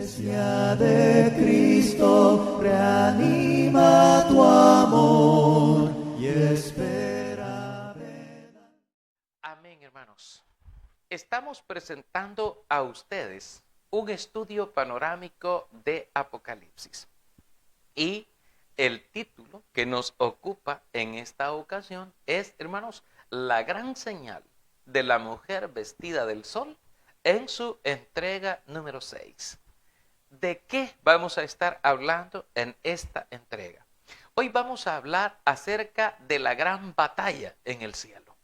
Iglesia de Cristo, reanima tu amor y espera. Amén, hermanos. Estamos presentando a ustedes un estudio panorámico de Apocalipsis. Y el título que nos ocupa en esta ocasión es, hermanos, la gran señal de la mujer vestida del sol en su entrega número 6. ¿De qué vamos a estar hablando en esta entrega? Hoy vamos a hablar acerca de la gran batalla en el cielo.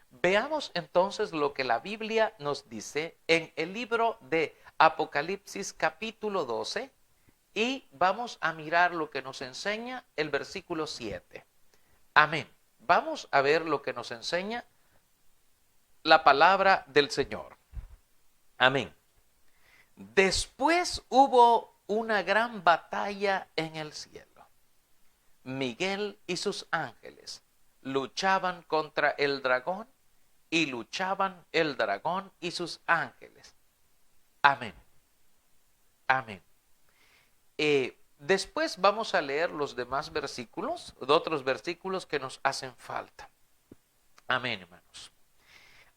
Veamos entonces lo que la Biblia nos dice en el libro de Apocalipsis capítulo 12 y vamos a mirar lo que nos enseña el versículo 7. Amén. Vamos a ver lo que nos enseña la palabra del Señor. Amén. Después hubo una gran batalla en el cielo. Miguel y sus ángeles luchaban contra el dragón y luchaban el dragón y sus ángeles. Amén. Amén. Después vamos a leer los demás versículos, otros versículos que nos hacen falta. Amén, hermanos.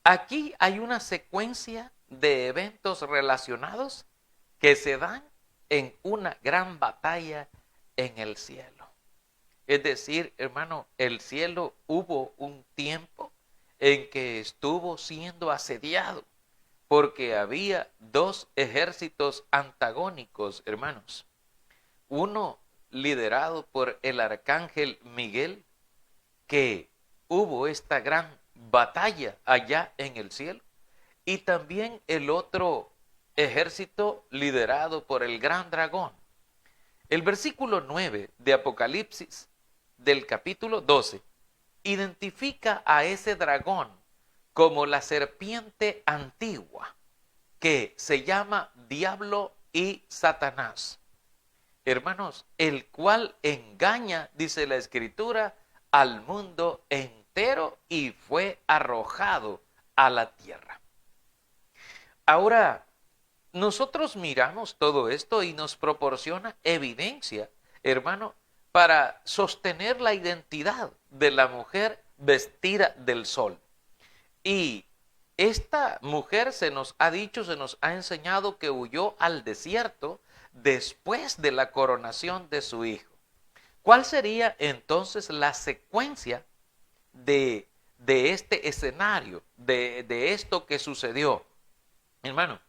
Aquí hay una secuencia de eventos relacionados que se dan en una gran batalla en el cielo. Es decir, hermano, el cielo hubo un tiempo en que estuvo siendo asediado porque había dos ejércitos antagónicos, hermanos. Uno liderado por el arcángel Miguel, que hubo esta gran batalla allá en el cielo, y también el otro ejército liderado por el gran dragón. El versículo 9 de Apocalipsis del capítulo 12 identifica a ese dragón como la serpiente antigua, que se llama Diablo y Satanás. Hermanos, el cual engaña, dice la Escritura, al mundo entero y fue arrojado a la tierra. Ahora, nosotros miramos todo esto y nos proporciona evidencia, hermano, para sostener la identidad de la mujer vestida del sol. Y esta mujer se nos ha dicho, se nos ha enseñado que huyó al desierto después de la coronación de su hijo. ¿Cuál sería entonces la secuencia de este escenario, de esto que sucedió? Hermano,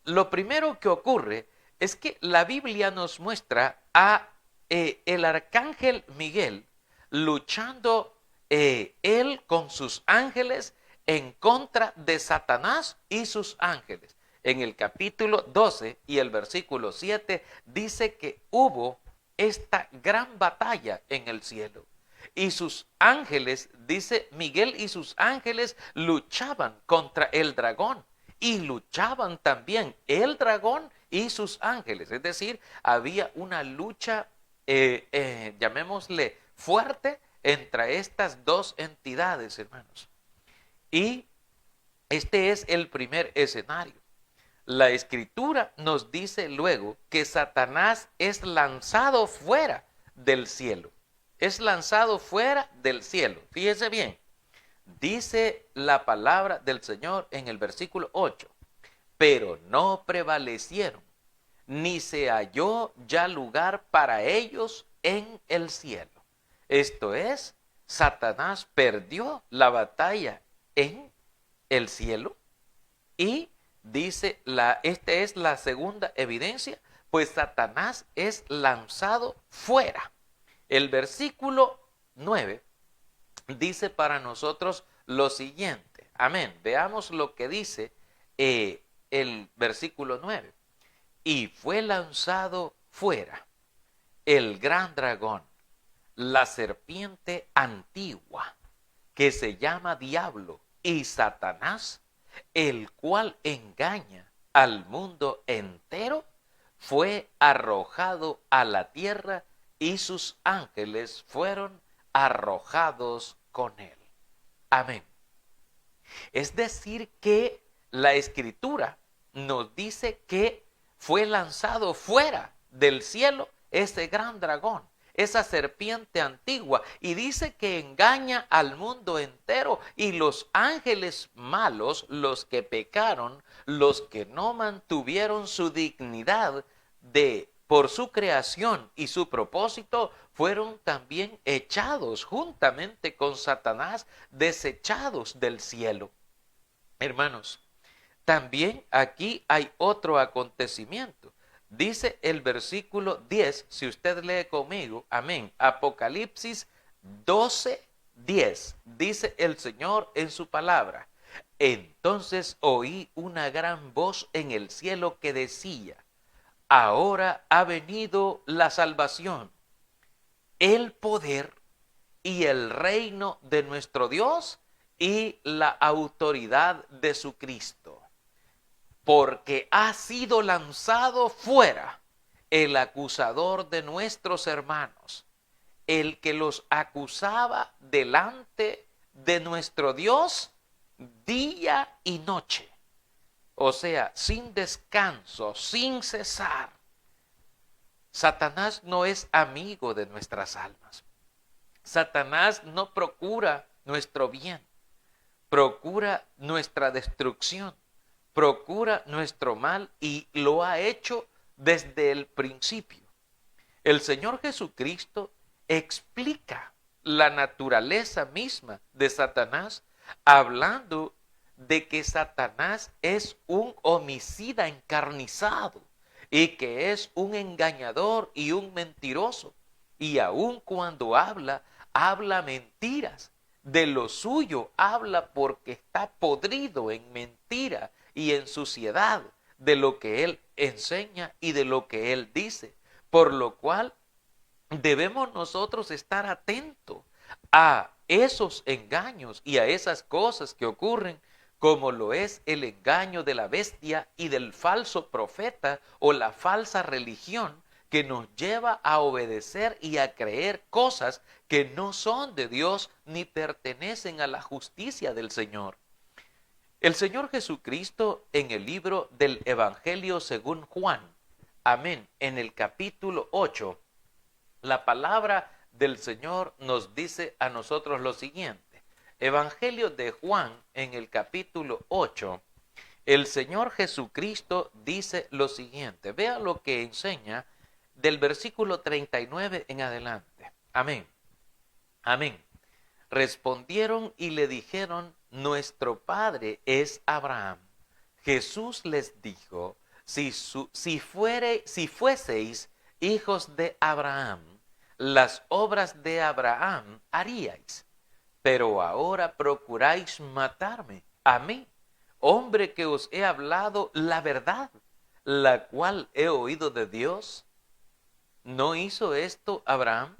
lo primero que ocurre es que la Biblia nos muestra a el arcángel Miguel luchando él con sus ángeles en contra de Satanás y sus ángeles. En el capítulo 12 y el versículo 7 dice que hubo esta gran batalla en el cielo. Y sus ángeles, dice Miguel y sus ángeles luchaban contra el dragón. Y luchaban también el dragón y sus ángeles. Es decir, había una lucha, llamémosle fuerte, entre estas dos entidades, hermanos. Y este es el primer escenario. La Escritura nos dice luego que Satanás es lanzado fuera del cielo. Es lanzado fuera del cielo. Fíjese bien. Dice la palabra del Señor en el versículo 8. Pero no prevalecieron, ni se halló ya lugar para ellos en el cielo. Esto es, Satanás perdió la batalla en el cielo y dice, esta es la segunda evidencia, pues Satanás es lanzado fuera. El versículo 9 dice para nosotros lo siguiente. Amén. Veamos lo que dice el versículo 9. Y fue lanzado fuera el gran dragón, la serpiente antigua, que se llama Diablo y Satanás, el cual engaña al mundo entero, fue arrojado a la tierra y sus ángeles fueron arrojados con él. Amén. Es decir que la Escritura nos dice que fue lanzado fuera del cielo ese gran dragón, esa serpiente antigua, y dice que engaña al mundo entero, y los ángeles malos, los que pecaron, los que no mantuvieron su dignidad por su creación y su propósito, fueron también echados juntamente con Satanás, desechados del cielo. Hermanos, también aquí hay otro acontecimiento. Dice el versículo 10, si usted lee conmigo, amén, Apocalipsis 12:10, dice el Señor en su palabra: entonces oí una gran voz en el cielo que decía: ahora ha venido la salvación, el poder y el reino de nuestro Dios y la autoridad de su Cristo, porque ha sido lanzado fuera el acusador de nuestros hermanos, el que los acusaba delante de nuestro Dios día y noche. O sea, sin descanso, sin cesar. Satanás no es amigo de nuestras almas. Satanás no procura nuestro bien, procura nuestra destrucción, procura nuestro mal, y lo ha hecho desde el principio. El Señor Jesucristo explica la naturaleza misma de Satanás, hablando de que Satanás es un homicida encarnizado y que es un engañador y un mentiroso. Y aun cuando habla mentiras. De lo suyo habla porque está podrido en mentira y en suciedad de lo que él enseña y de lo que él dice. Por lo cual debemos nosotros estar atentos a esos engaños y a esas cosas que ocurren, como lo es el engaño de la bestia y del falso profeta o la falsa religión, que nos lleva a obedecer y a creer cosas que no son de Dios ni pertenecen a la justicia del Señor. El Señor Jesucristo, en el libro del Evangelio según Juan, amén, en el capítulo 8, la palabra del Señor nos dice a nosotros lo siguiente. Evangelio de Juan, en el capítulo 8, el Señor Jesucristo dice lo siguiente. Vea lo que enseña del versículo 39 en adelante. Amén. Amén. Respondieron y le dijeron: nuestro padre es Abraham. Jesús les dijo: si fueseis hijos de Abraham, las obras de Abraham haríais. Pero ahora procuráis matarme a mí, hombre que os he hablado la verdad, la cual he oído de Dios. ¿No hizo esto Abraham?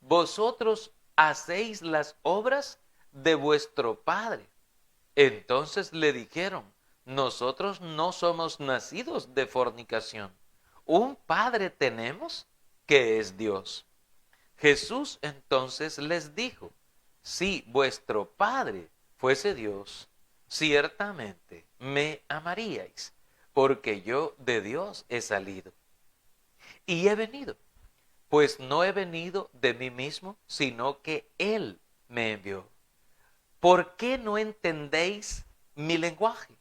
Vosotros hacéis las obras de vuestro padre. Entonces le dijeron: nosotros no somos nacidos de fornicación. Un padre tenemos, que es Dios. Jesús entonces les dijo: si vuestro padre fuese Dios, ciertamente me amaríais, porque yo de Dios he salido y he venido, pues no he venido de mí mismo, sino que Él me envió. ¿Por qué no entendéis mi lenguaje?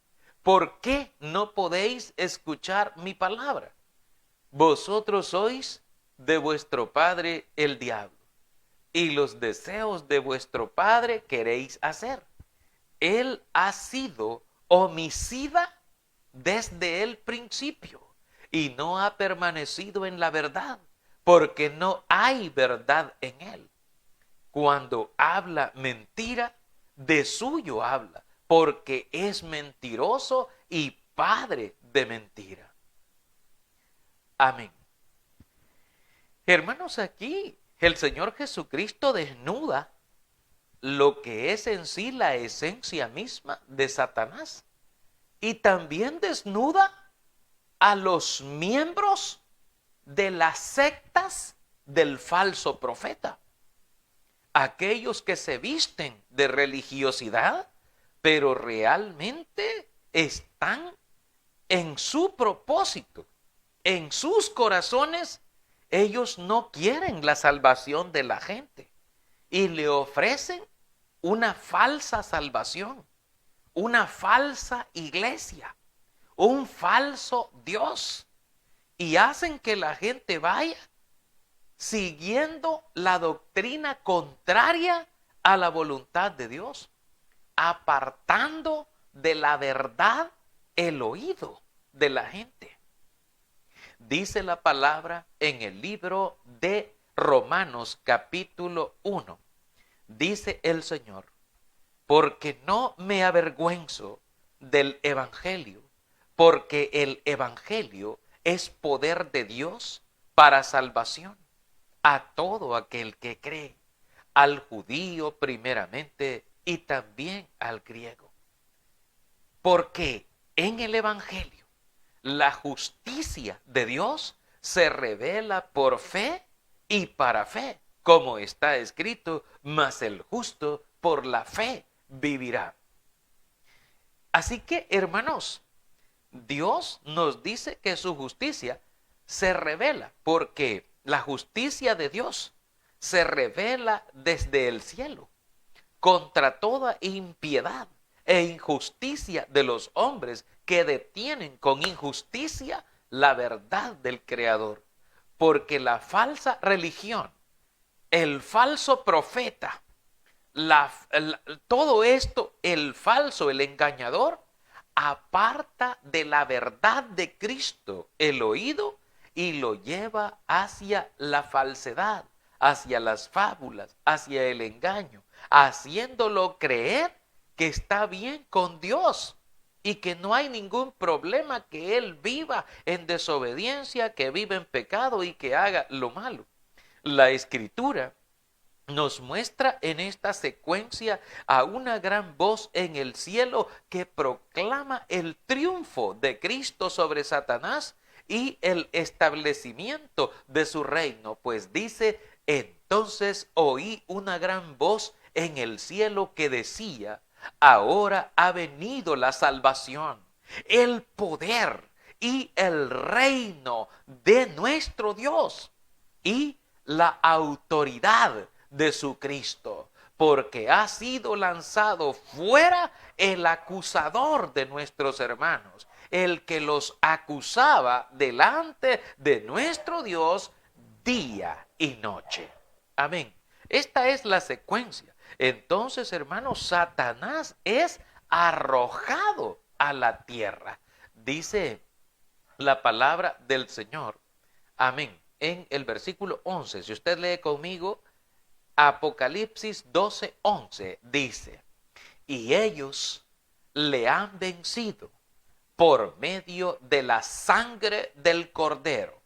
¿Por qué no podéis escuchar mi palabra? Vosotros sois de vuestro padre el diablo, y los deseos de vuestro padre queréis hacer. Él ha sido homicida desde el principio y no ha permanecido en la verdad, porque no hay verdad en él. Cuando habla mentira, de suyo habla, porque es mentiroso y padre de mentira. Amén. Hermanos, aquí el Señor Jesucristo desnuda lo que es en sí la esencia misma de Satanás, y también desnuda a los miembros de las sectas del falso profeta. Aquellos que se visten de religiosidad, pero realmente están en su propósito En sus corazones, ellos no quieren la salvación de la gente y le ofrecen una falsa salvación, una falsa iglesia, un falso Dios, y hacen que la gente vaya siguiendo la doctrina contraria a la voluntad de Dios, apartando de la verdad el oído de la gente. Dice la palabra en el libro de Romanos capítulo 1. Dice el Señor, porque no me avergüenzo del evangelio, porque el evangelio es poder de Dios para salvación a todo aquel que cree, al judío primeramente y también al griego. Porque en el evangelio la justicia de Dios se revela por fe y para fe, como está escrito, mas el justo por la fe vivirá. Así que, hermanos, Dios nos dice que su justicia se revela porque la justicia de Dios se revela desde el cielo contra toda impiedad e injusticia de los hombres que detienen con injusticia la verdad del Creador. Porque la falsa religión, el falso profeta, todo esto, el falso, el engañador, aparta de la verdad de Cristo el oído y lo lleva hacia la falsedad, hacia las fábulas, hacia el engaño, haciéndolo creer que está bien con Dios y que no hay ningún problema que él viva en desobediencia, que viva en pecado y que haga lo malo. La Escritura nos muestra en esta secuencia a una gran voz en el cielo que proclama el triunfo de Cristo sobre Satanás y el establecimiento de su reino, pues dice, entonces oí una gran voz en el cielo que decía, ahora ha venido la salvación, el poder y el reino de nuestro Dios y la autoridad de su Cristo, porque ha sido lanzado fuera el acusador de nuestros hermanos, el que los acusaba delante de nuestro Dios día y noche. Amén. Esta es la secuencia. Entonces, hermanos, Satanás es arrojado a la tierra. Dice la palabra del Señor. Amén. En el versículo 11, si usted lee conmigo, Apocalipsis 12:11 dice, y ellos le han vencido por medio de la sangre del Cordero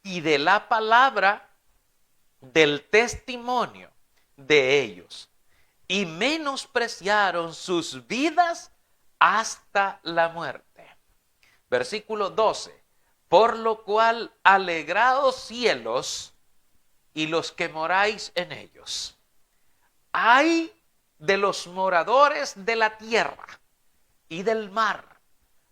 y de la palabra del testimonio de ellos, y menospreciaron sus vidas hasta la muerte. Versículo 12, por lo cual alegraos cielos y los que moráis en ellos. Ay de los moradores de la tierra y del mar,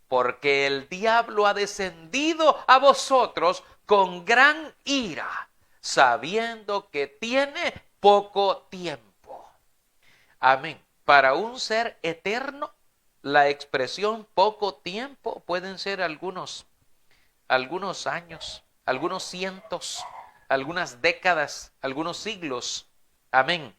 porque el diablo ha descendido a vosotros con gran ira, sabiendo que tiene poco tiempo. Amén. Para un ser eterno, la expresión poco tiempo pueden ser algunos años, algunos cientos, algunas décadas, algunos siglos, amén,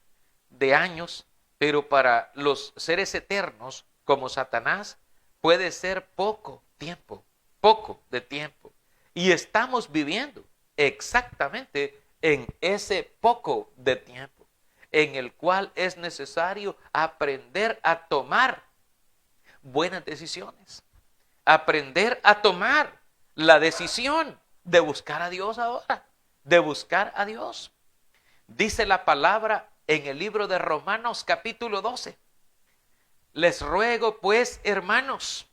de años, pero para los seres eternos, como Satanás, puede ser poco tiempo, poco de tiempo. Y estamos viviendo exactamente en ese poco de tiempo, en el cual es necesario aprender a tomar buenas decisiones, aprender a tomar la decisión de buscar a Dios ahora, de buscar a Dios. Dice la palabra en el libro de Romanos capítulo 12. Les ruego pues, hermanos,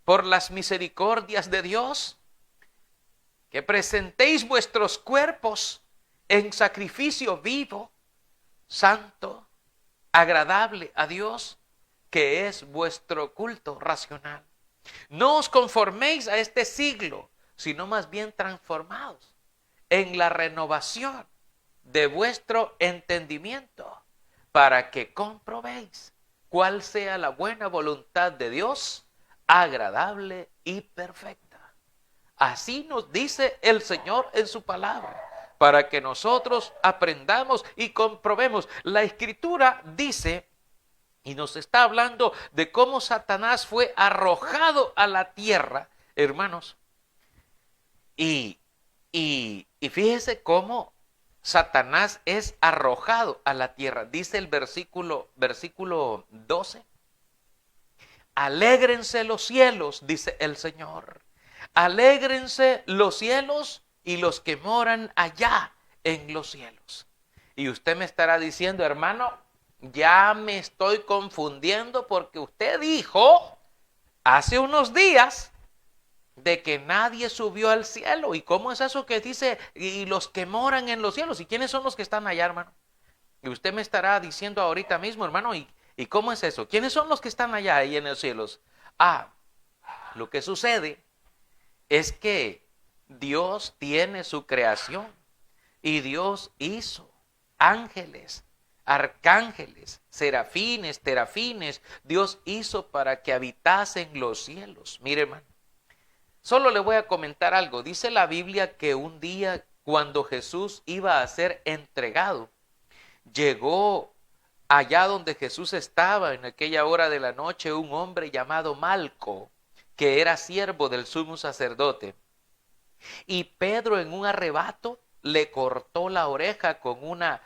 por las misericordias de Dios, que presentéis vuestros cuerpos en sacrificio vivo, santo, agradable a Dios, que es vuestro culto racional. No os conforméis a este siglo, sino más bien transformados en la renovación de vuestro entendimiento, para que comprobéis cuál sea la buena voluntad de Dios, agradable y perfecta. Así nos dice el Señor en su palabra, para que nosotros aprendamos y comprobemos. La Escritura dice, y nos está hablando de cómo Satanás fue arrojado a la tierra, hermanos. Y fíjese cómo Satanás es arrojado a la tierra. Dice el versículo 12. Alégrense los cielos, dice el Señor. Alégrense los cielos y los que moran allá en los cielos. Y usted me estará diciendo, hermano, ya me estoy confundiendo porque usted dijo hace unos días de que nadie subió al cielo. ¿Y cómo es eso que dice, y los que moran en los cielos? ¿Y quiénes son los que están allá, hermano? Y usted me estará diciendo ahorita mismo, hermano, ¿y cómo es eso? ¿Quiénes son los que están allá ahí en los cielos? Lo que sucede es que Dios tiene su creación y Dios hizo ángeles, arcángeles, serafines, terafines. Dios hizo para que habitasen los cielos. Mire, hermano, solo le voy a comentar algo. Dice la Biblia que un día cuando Jesús iba a ser entregado, llegó allá donde Jesús estaba en aquella hora de la noche un hombre llamado Malco, que era siervo del sumo sacerdote. Y Pedro en un arrebato le cortó la oreja con una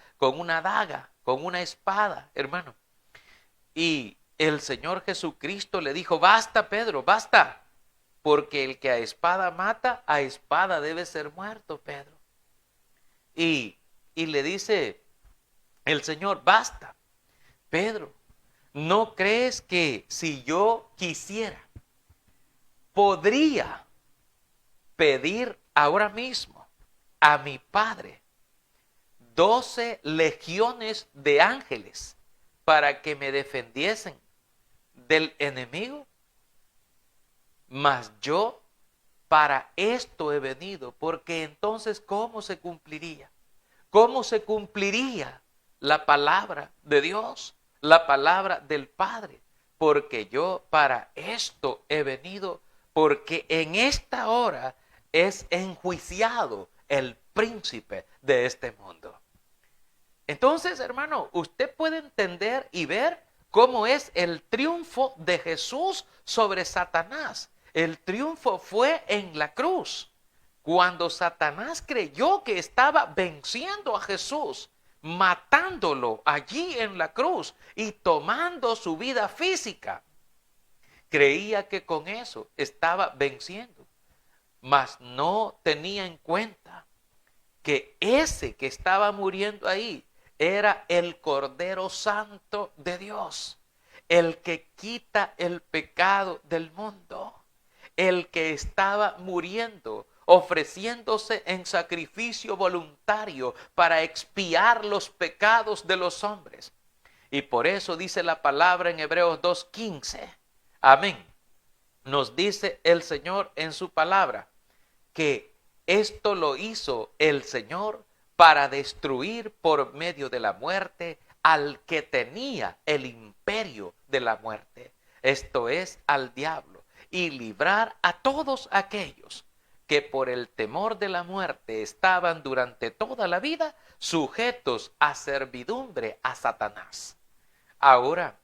daga, con una espada, hermano. Y el Señor Jesucristo le dijo, basta, Pedro, basta, porque el que a espada mata, a espada debe ser muerto, Pedro. Y le dice el Señor, basta, Pedro, ¿no crees que si yo quisiera, podría pedir ahora mismo a mi Padre 12 legiones de ángeles para que me defendiesen del enemigo? Mas yo para esto he venido, porque entonces ¿cómo se cumpliría? ¿Cómo se cumpliría la palabra de Dios, la palabra del Padre? Porque yo para esto he venido, porque en esta hora es enjuiciado el príncipe de este mundo. Entonces, hermano, usted puede entender y ver cómo es el triunfo de Jesús sobre Satanás. El triunfo fue en la cruz. Cuando Satanás creyó que estaba venciendo a Jesús, matándolo allí en la cruz y tomando su vida física, creía que con eso estaba venciendo, mas no tenía en cuenta que ese que estaba muriendo ahí era el Cordero Santo de Dios, el que quita el pecado del mundo, el que estaba muriendo, ofreciéndose en sacrificio voluntario para expiar los pecados de los hombres. Y por eso dice la palabra en Hebreos 2:15, amén, nos dice el Señor en su palabra, que esto lo hizo el Señor para destruir por medio de la muerte al que tenía el imperio de la muerte, esto es, al diablo, y librar a todos aquellos que por el temor de la muerte estaban durante toda la vida sujetos a servidumbre a Satanás. Ahora,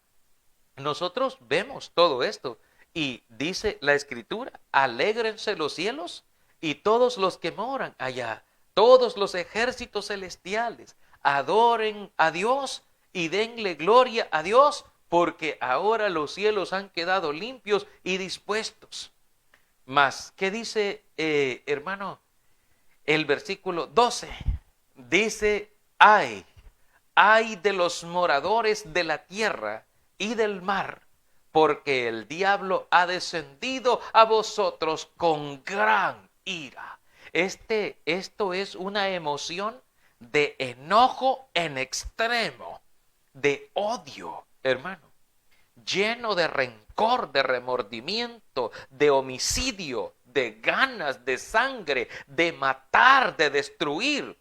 nosotros vemos todo esto y dice la Escritura, alégrense los cielos y todos los que moran allá, todos los ejércitos celestiales, adoren a Dios y denle gloria a Dios, porque ahora los cielos han quedado limpios y dispuestos. Mas, ¿qué dice, hermano? El versículo 12 dice, ay de los moradores de la tierra y del mar, porque el diablo ha descendido a vosotros con gran ira. Esto es una emoción de enojo en extremo, de odio, hermano. lleno de rencor, de remordimiento, de homicidio, de ganas, de sangre, de matar, de destruir.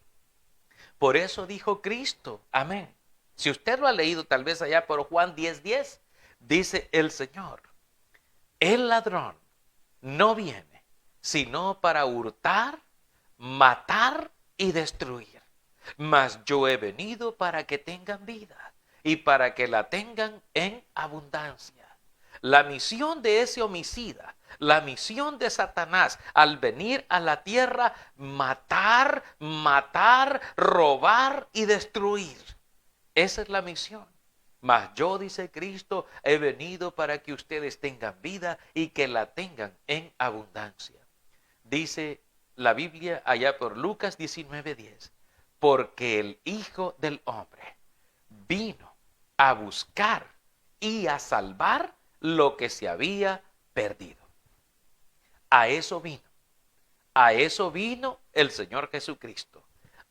Por eso dijo Cristo, amén. Si usted lo ha leído tal vez allá por Juan 10:10, dice el Señor, el ladrón no viene sino para hurtar, matar y destruir. Mas yo he venido para que tengan vida y para que la tengan en abundancia. La misión de ese homicida, la misión de Satanás al venir a la tierra, matar, robar y destruir. Esa es la misión. Mas yo, dice Cristo, he venido para que ustedes tengan vida y que la tengan en abundancia. Dice la Biblia allá por Lucas 19:10, porque el Hijo del Hombre vino a buscar y a salvar lo que se había perdido. A eso vino el Señor Jesucristo.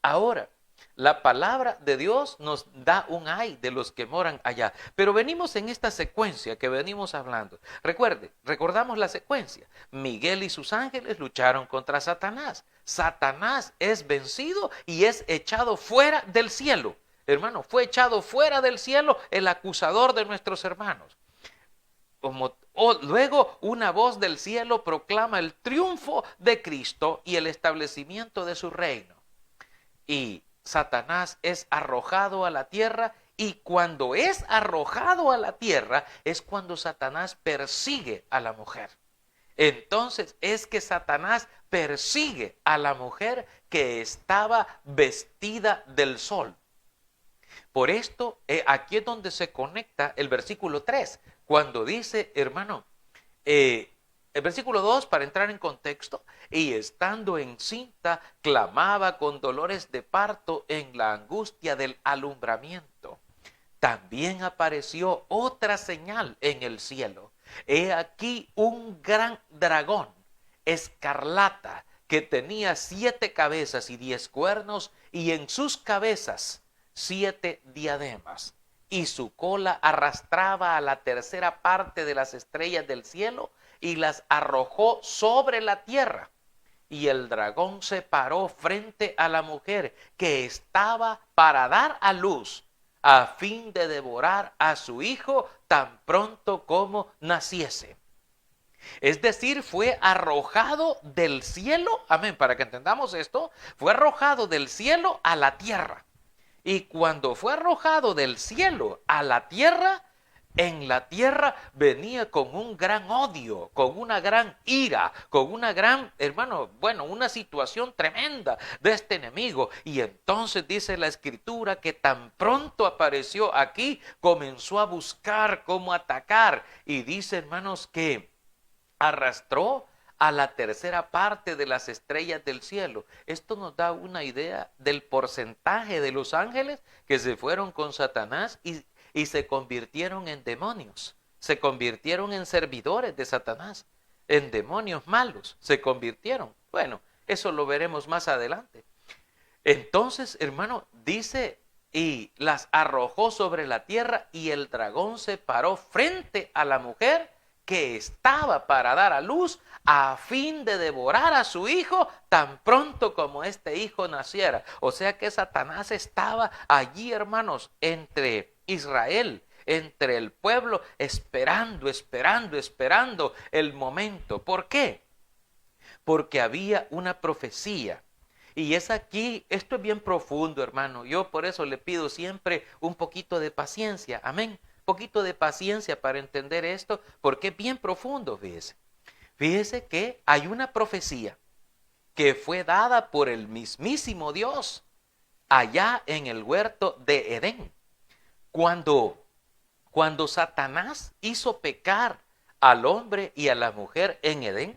Ahora, la palabra de Dios nos da un ay de los que moran allá. Pero venimos en esta secuencia que venimos hablando. Recordamos la secuencia. Miguel y sus ángeles lucharon contra Satanás. Satanás es vencido y es echado fuera del cielo. Hermano, fue echado fuera del cielo el acusador de nuestros hermanos. Luego una voz del cielo proclama el triunfo de Cristo y el establecimiento de su reino. Y Satanás es arrojado a la tierra, y cuando es arrojado a la tierra es cuando Satanás persigue a la mujer. Entonces es que Satanás persigue a la mujer que estaba vestida del sol. Por esto, aquí es donde se conecta el versículo 3, cuando dice, hermano, el versículo 2, para entrar en contexto, y estando encinta, clamaba con dolores de parto en la angustia del alumbramiento. También apareció otra señal en el cielo. He aquí un gran dragón, escarlata, que tenía 7 cabezas y 10 cuernos, y en sus cabezas 7 diademas. Y su cola arrastraba a la tercera parte de las estrellas del cielo y las arrojó sobre la tierra. Y el dragón se paró frente a la mujer que estaba para dar a luz, a fin de devorar a su hijo tan pronto como naciese. Es decir, fue arrojado del cielo, amén, para que entendamos esto, fue arrojado del cielo a la tierra. Y cuando fue arrojado del cielo a la tierra, en la tierra venía con un gran odio, con una gran ira, con una gran, una situación tremenda de este enemigo. Y entonces dice la Escritura que tan pronto apareció aquí, comenzó a buscar cómo atacar. Y dice, hermanos, que arrastró a la tercera parte de las estrellas del cielo. Esto nos da una idea del porcentaje de los ángeles que se fueron con Satanás y se convirtieron en demonios. Se convirtieron en servidores de Satanás, en demonios malos. Se convirtieron. Bueno, eso lo veremos más adelante. Entonces, hermano, dice, y las arrojó sobre la tierra, y el dragón se paró frente a la mujer que estaba para dar a luz, a fin de devorar a su hijo tan pronto como este hijo naciera. O sea que Satanás estaba allí, hermanos, entre Israel, entre el pueblo, esperando el momento. ¿Por qué? Porque había una profecía. Y es aquí, esto es bien profundo, hermano. Yo por eso le pido siempre un poquito de paciencia. Amén. Poquito de paciencia para entender esto, porque es bien profundo, fíjese. Fíjese que hay una profecía que fue dada por el mismísimo Dios allá en el huerto de Edén. Cuando Satanás hizo pecar al hombre y a la mujer en Edén,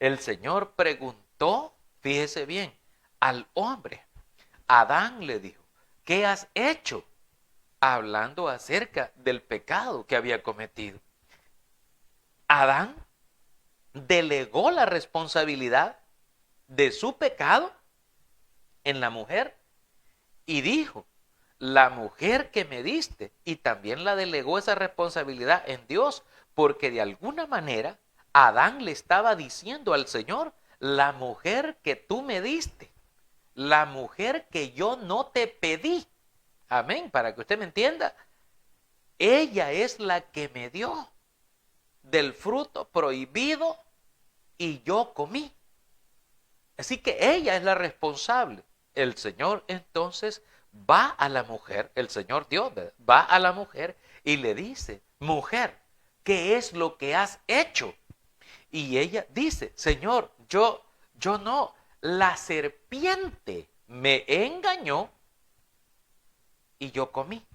el Señor preguntó, fíjese bien, al hombre. Adán le dijo, ¿qué has hecho? Hablando acerca del pecado que había cometido. Adán delegó la responsabilidad de su pecado en la mujer y dijo, la mujer que me diste, y también la delegó esa responsabilidad en Dios, porque de alguna manera Adán le estaba diciendo al Señor, la mujer que tú me diste, la mujer que yo no te pedí, amén, para que usted me entienda, ella es la que me dio del fruto prohibido y yo comí. Así que ella es la responsable. El Señor entonces va a la mujer, el Señor Dios va a la mujer y le dice, mujer, ¿qué es lo que has hecho? Y ella dice, Señor, yo no, la serpiente me engañó y yo comí.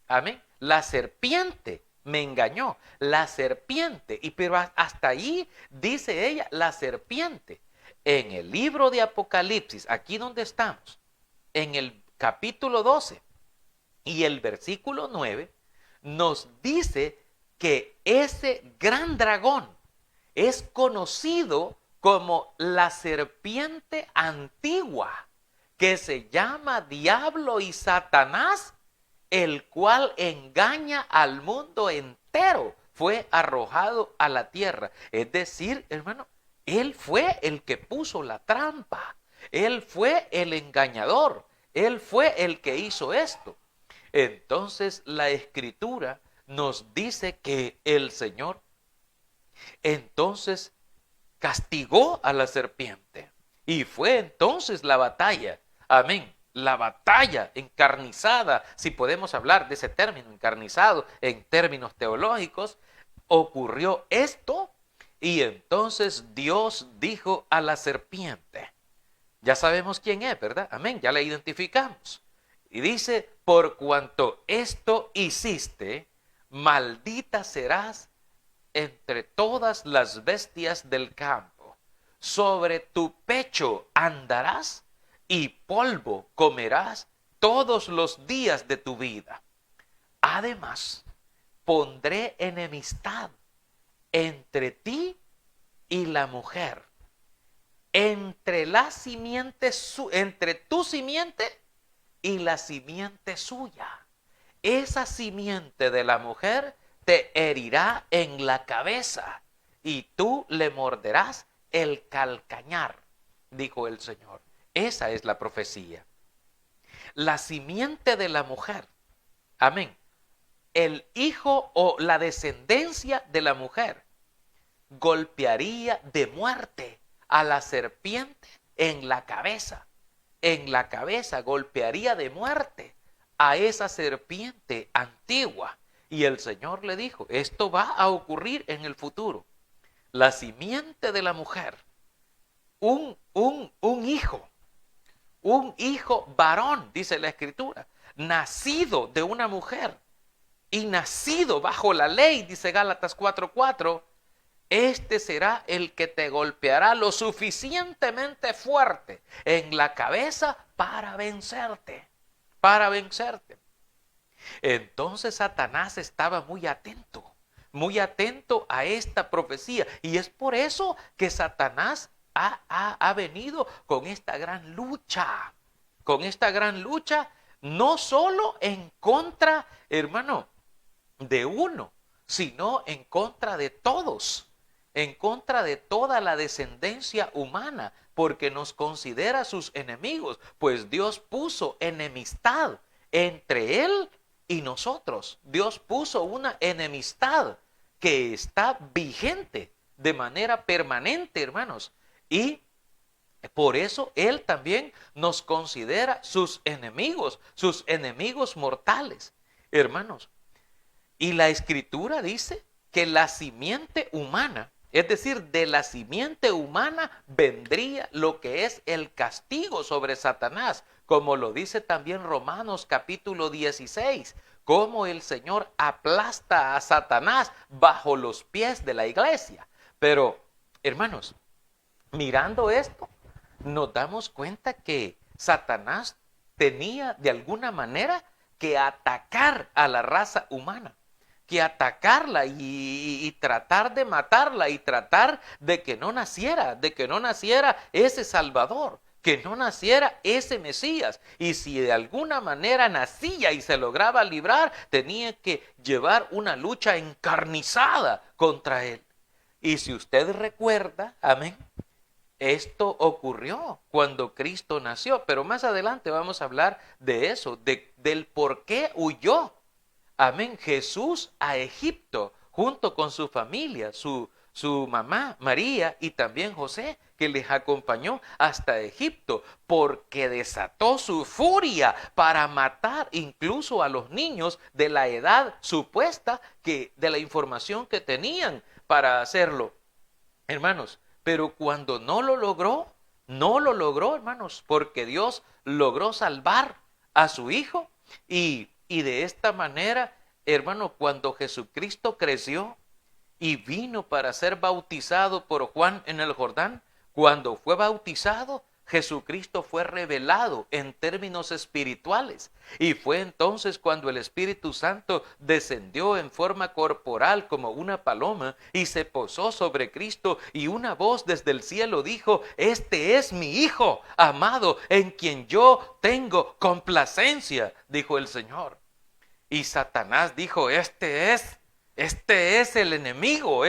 Amén. La serpiente me engañó, la serpiente, y pero hasta ahí dice ella, la serpiente. En el libro de Apocalipsis, aquí donde estamos, en el capítulo 12 y el versículo 9, nos dice que ese gran dragón es conocido como la serpiente antigua, que se llama Diablo y Satanás, el cual engaña al mundo entero, fue arrojado a la tierra. Es decir, hermano, él fue el que puso la trampa, él fue el engañador, él fue el que hizo esto. Entonces la Escritura nos dice que el Señor entonces castigó a la serpiente y fue entonces la batalla, amén, la batalla encarnizada, si podemos hablar de ese término encarnizado en términos teológicos, ocurrió esto y entonces Dios dijo a la serpiente, ya sabemos quién es, ¿verdad? Amén, ya la identificamos. Y dice, por cuanto esto hiciste, maldita serás entre todas las bestias del campo. Sobre tu pecho andarás y polvo comerás todos los días de tu vida. Además, pondré enemistad entre ti y la mujer, entre tu simiente y la simiente suya. Esa simiente de la mujer te herirá en la cabeza y tú le morderás el calcañar, dijo el Señor. Esa es la profecía. La simiente de la mujer, amén, el hijo o la descendencia de la mujer golpearía de muerte a la serpiente en la cabeza. En la cabeza golpearía de muerte a esa serpiente antigua. Y el Señor le dijo, esto va a ocurrir en el futuro. La simiente de la mujer, un hijo varón, dice la Escritura, nacido de una mujer y nacido bajo la ley, dice Gálatas 4:4, este será el que te golpeará lo suficientemente fuerte en la cabeza para vencerte, para vencerte. Entonces Satanás estaba muy atento a esta profecía. Y es por eso que Satanás ha venido con esta gran lucha. Con esta gran lucha, no solo en contra, hermano, de uno, sino en contra de todos. En contra de toda la descendencia humana, porque nos considera sus enemigos. Pues Dios puso enemistad entre él y nosotros. Dios puso una enemistad que está vigente de manera permanente, hermanos. Y por eso Él también nos considera sus enemigos mortales, hermanos. Y la Escritura dice que la simiente humana, es decir, de la simiente humana vendría lo que es el castigo sobre Satanás, como lo dice también Romanos capítulo 16, cómo el Señor aplasta a Satanás bajo los pies de la iglesia. Pero, hermanos, mirando esto, nos damos cuenta que Satanás tenía de alguna manera que atacar a la raza humana, que atacarla y tratar de matarla y tratar de que no naciera ese Salvador. que no naciera ese Mesías. Y si de alguna manera nacía y se lograba librar, tenía que llevar una lucha encarnizada contra él. Y si usted recuerda, amén, esto ocurrió cuando Cristo nació, pero más adelante vamos a hablar de eso, del por qué huyó, amén, Jesús a Egipto, junto con su familia, su mamá María y también José, que les acompañó hasta Egipto, porque desató su furia para matar incluso a los niños de la edad supuesta, que de la información que tenían para hacerlo, hermanos. Pero cuando no lo logró, hermanos, porque Dios logró salvar a su hijo. Y de esta manera, hermano, cuando Jesucristo creció y vino para ser bautizado por Juan en el Jordán, cuando fue bautizado, Jesucristo fue revelado en términos espirituales. Y fue entonces cuando el Espíritu Santo descendió en forma corporal como una paloma y se posó sobre Cristo, y una voz desde el cielo dijo: este es mi Hijo amado, en quien yo tengo complacencia, dijo el Señor. Y Satanás dijo: este es el enemigo,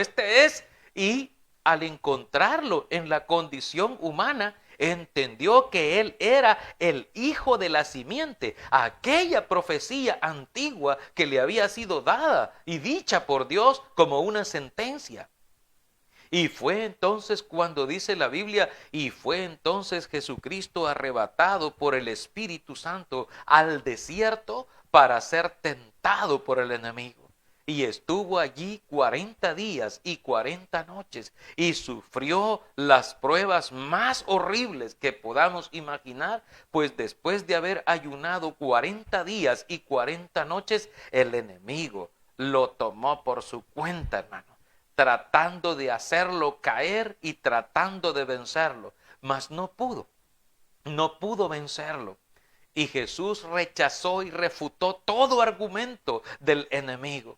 y al encontrarlo en la condición humana, entendió que él era el hijo de la simiente, aquella profecía antigua que le había sido dada y dicha por Dios como una sentencia. Y fue entonces cuando dice la Biblia, y fue entonces Jesucristo arrebatado por el Espíritu Santo al desierto para ser tentado por el enemigo. Y estuvo allí 40 días y 40 noches y sufrió las pruebas más horribles que podamos imaginar, pues después de haber ayunado 40 días y 40 noches, el enemigo lo tomó por su cuenta, hermano, tratando de hacerlo caer y tratando de vencerlo, mas no pudo vencerlo. Y Jesús rechazó y refutó todo argumento del enemigo.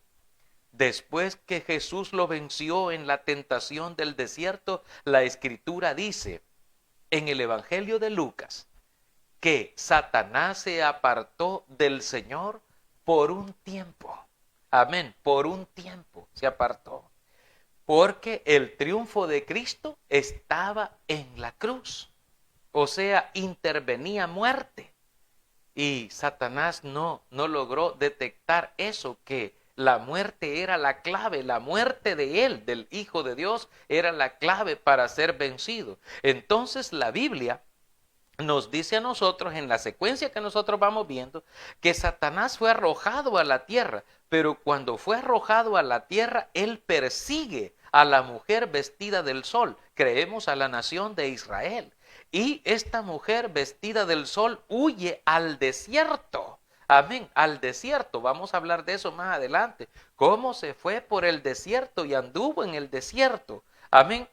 Después que Jesús lo venció en la tentación del desierto, la Escritura dice en el Evangelio de Lucas que Satanás se apartó del Señor por un tiempo. Amén, por un tiempo se apartó. Porque el triunfo de Cristo estaba en la cruz. O sea, intervenía muerte. Y Satanás no logró detectar eso, que la muerte era la clave, la muerte de él, del Hijo de Dios, era la clave para ser vencido. Entonces la Biblia nos dice a nosotros, en la secuencia que nosotros vamos viendo, que Satanás fue arrojado a la tierra, pero cuando fue arrojado a la tierra, él persigue a la mujer vestida del sol. Creemos a la nación de Israel. Y esta mujer vestida del sol huye al desierto. Amén, al desierto. Vamos a hablar de eso más adelante. Cómo se fue por el desierto y anduvo en el desierto. Amén.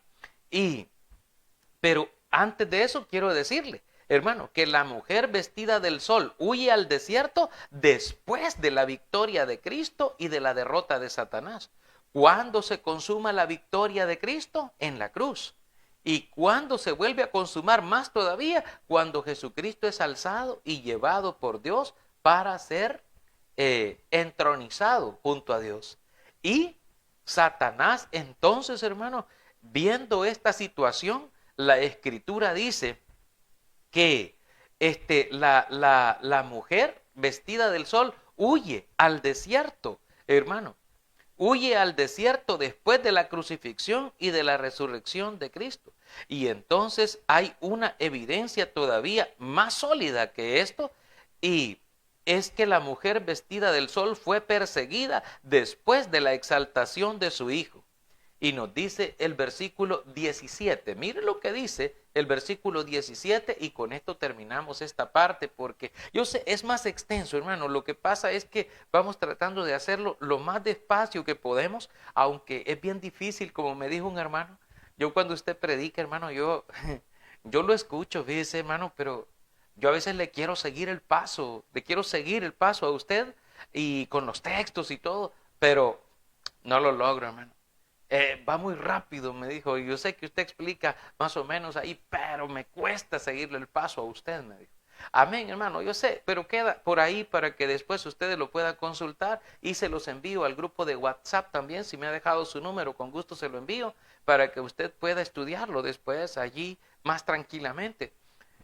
Pero antes de eso quiero decirle, hermano, que la mujer vestida del sol huye al desierto después de la victoria de Cristo y de la derrota de Satanás. ¿Cuándo se consuma la victoria de Cristo? En la cruz. ¿Y cuándo se vuelve a consumar más todavía? Cuando Jesucristo es alzado y llevado por Dios para ser entronizado junto a Dios. Y Satanás entonces, hermano, viendo esta situación, la Escritura dice que la mujer vestida del sol huye al desierto, hermano. Huye al desierto después de la crucifixión y de la resurrección de Cristo. Y entonces hay una evidencia todavía más sólida que esto, y es que la mujer vestida del sol fue perseguida después de la exaltación de su hijo. Y nos dice el versículo 17. Mire lo que dice el versículo 17, y con esto terminamos esta parte, porque yo sé, es más extenso, hermano. Lo que pasa es que vamos tratando de hacerlo lo más despacio que podemos, aunque es bien difícil, como me dijo un hermano. Yo cuando usted predica, hermano, yo lo escucho, fíjese, hermano, pero yo a veces le quiero seguir el paso a usted, y con los textos y todo, pero no lo logro, hermano. Va muy rápido, me dijo. Yo sé que usted explica más o menos ahí, pero me cuesta seguirle el paso a usted, me dijo. Amén, hermano, yo sé, pero queda por ahí para que después ustedes lo puedan consultar y se los envío al grupo de WhatsApp también. Si me ha dejado su número, con gusto se lo envío para que usted pueda estudiarlo después allí más tranquilamente.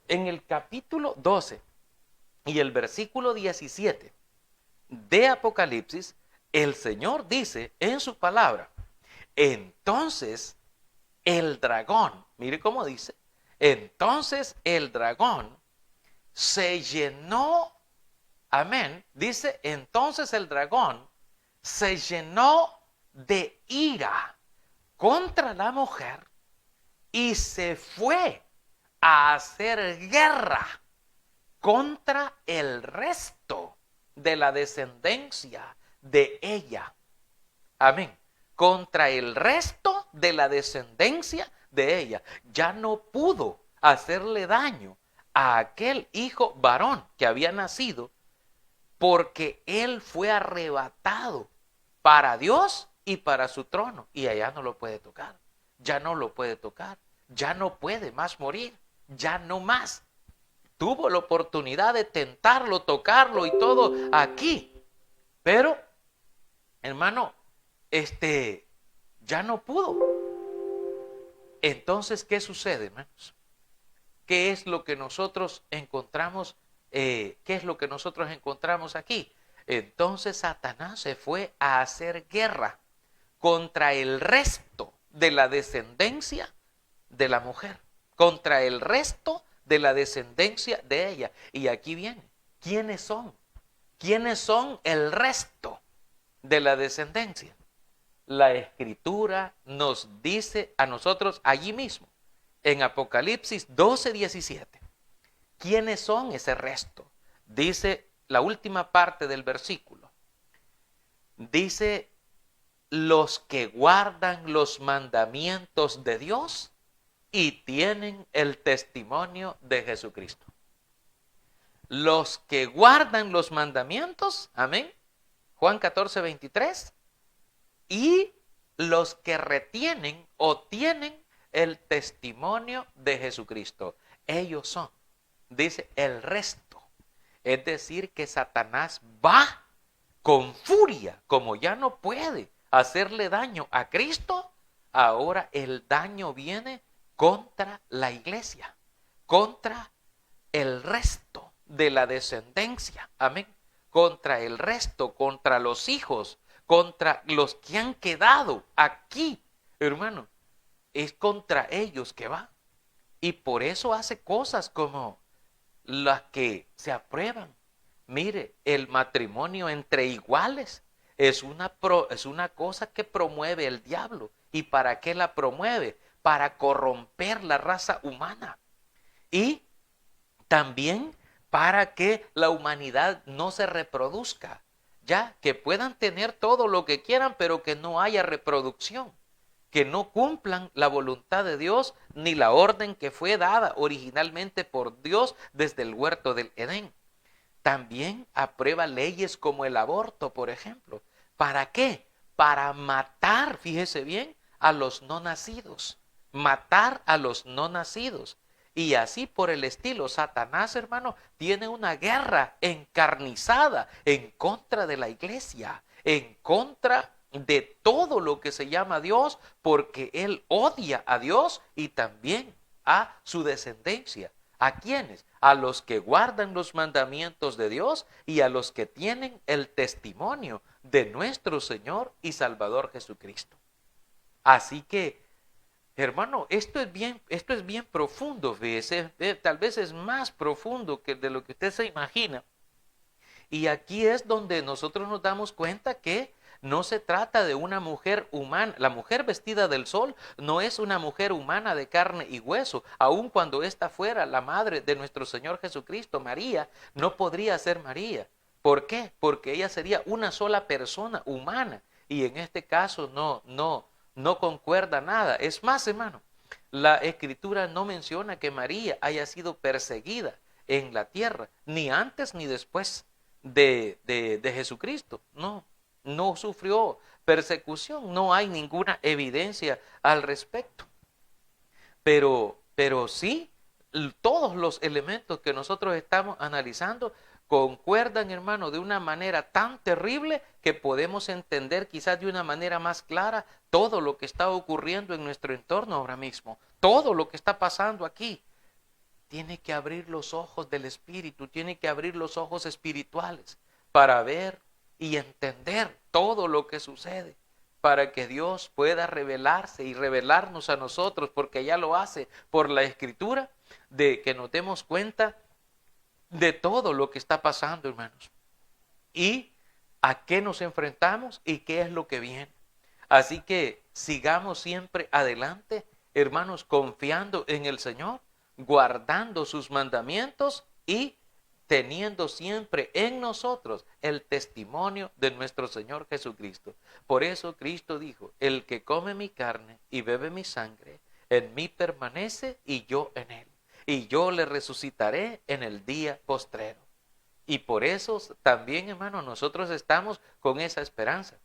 En el capítulo 12 y el versículo 17 de Apocalipsis, el Señor dice en su palabra: entonces el dragón, mire cómo dice, entonces el dragón se llenó, amén, dice, entonces el dragón se llenó de ira contra la mujer y se fue a hacer guerra contra el resto de la descendencia de ella. Amén. Contra el resto de la descendencia de ella. Ya no pudo hacerle daño a aquel hijo varón que había nacido, porque él fue arrebatado para Dios y para su trono. Y allá no lo puede tocar. Ya no lo puede tocar. Ya no puede más morir. Ya no más. Tuvo la oportunidad de tentarlo, tocarlo y todo aquí. Pero, hermano, ya no pudo. Entonces, ¿qué sucede, hermanos? ¿Qué es lo que nosotros encontramos? ¿Qué es lo que nosotros encontramos aquí? Entonces Satanás se fue a hacer guerra contra el resto de la descendencia de la mujer, contra el resto de la descendencia de ella. Y aquí viene, ¿quiénes son? ¿Quiénes son el resto de la descendencia? La Escritura nos dice a nosotros allí mismo, en Apocalipsis 12:17. ¿Quiénes son ese resto? Dice la última parte del versículo. Dice, los que guardan los mandamientos de Dios y tienen el testimonio de Jesucristo. Los que guardan los mandamientos, amén, Juan 14:23, y los que retienen o tienen el testimonio de Jesucristo. Ellos son, dice, el resto. Es decir, que Satanás va con furia, como ya no puede hacerle daño a Cristo, ahora el daño viene contra la iglesia, contra el resto de la descendencia, amén, contra el resto, contra los hijos, contra los que han quedado aquí, hermano, es contra ellos que va. Y por eso hace cosas como las que se aprueban. Mire, el matrimonio entre iguales es una cosa que promueve el diablo. ¿Y para qué la promueve? Para corromper la raza humana. Y también para que la humanidad no se reproduzca. Ya, que puedan tener todo lo que quieran, pero que no haya reproducción. Que no cumplan la voluntad de Dios ni la orden que fue dada originalmente por Dios desde el huerto del Edén. También aprueba leyes como el aborto, por ejemplo. ¿Para qué? Para matar, fíjese bien, a los no nacidos. Matar a los no nacidos. Y así por el estilo, Satanás, hermano, tiene una guerra encarnizada en contra de la iglesia, en contra de todo lo que se llama Dios, porque él odia a Dios y también a su descendencia. ¿A quiénes? A los que guardan los mandamientos de Dios y a los que tienen el testimonio de nuestro Señor y Salvador Jesucristo. Así que, hermano, esto es bien profundo, fíjese, tal vez es más profundo que de lo que usted se imagina. Y aquí es donde nosotros nos damos cuenta que no se trata de una mujer humana. La mujer vestida del sol no es una mujer humana de carne y hueso. Aun cuando ésta fuera la madre de nuestro Señor Jesucristo, María, no podría ser María. ¿Por qué? Porque ella sería una sola persona humana. Y en este caso no concuerda nada. Es más, hermano, la Escritura no menciona que María haya sido perseguida en la tierra, ni antes ni después de Jesucristo. No sufrió persecución. No hay ninguna evidencia al respecto. Pero sí, todos los elementos que nosotros estamos analizando concuerdan, hermano, de una manera tan terrible que podemos entender quizás de una manera más clara todo lo que está ocurriendo en nuestro entorno ahora mismo, todo lo que está pasando aquí. Tiene que abrir los ojos del espíritu, tiene que abrir los ojos espirituales para ver y entender todo lo que sucede, para que Dios pueda revelarse y revelarnos a nosotros, porque ya lo hace por la Escritura, de que nos demos cuenta de todo lo que está pasando, hermanos, y a qué nos enfrentamos y qué es lo que viene. Así que sigamos siempre adelante, hermanos, confiando en el Señor, guardando sus mandamientos y teniendo siempre en nosotros el testimonio de nuestro Señor Jesucristo. Por eso Cristo dijo: el que come mi carne y bebe mi sangre, en mí permanece y yo en él. Y yo le resucitaré en el día postrero. Y por eso también, hermano, nosotros estamos con esa esperanza.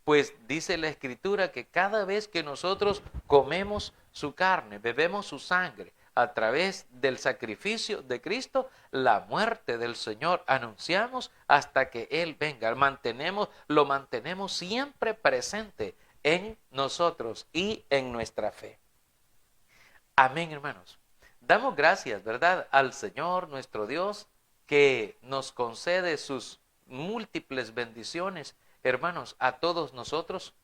Pues dice la Escritura que cada vez que nosotros comemos su carne, bebemos su sangre, a través del sacrificio de Cristo, la muerte del Señor anunciamos hasta que Él venga. Lo mantenemos siempre presente en nosotros y en nuestra fe. Amén, hermanos. Damos gracias, ¿verdad?, al Señor nuestro Dios, que nos concede sus múltiples bendiciones, hermanos, a todos nosotros.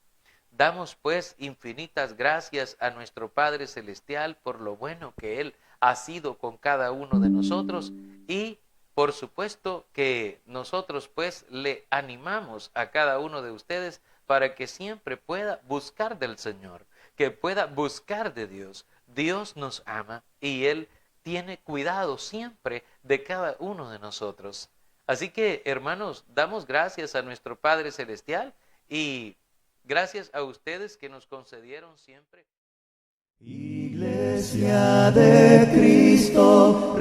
Damos pues infinitas gracias a nuestro Padre Celestial por lo bueno que Él ha sido con cada uno de nosotros, y por supuesto que nosotros pues le animamos a cada uno de ustedes para que siempre pueda buscar del Señor, que pueda buscar de Dios. Dios nos ama y Él tiene cuidado siempre de cada uno de nosotros. Así que, hermanos, damos gracias a nuestro Padre Celestial y gracias a ustedes que nos concedieron siempre. Iglesia de Cristo,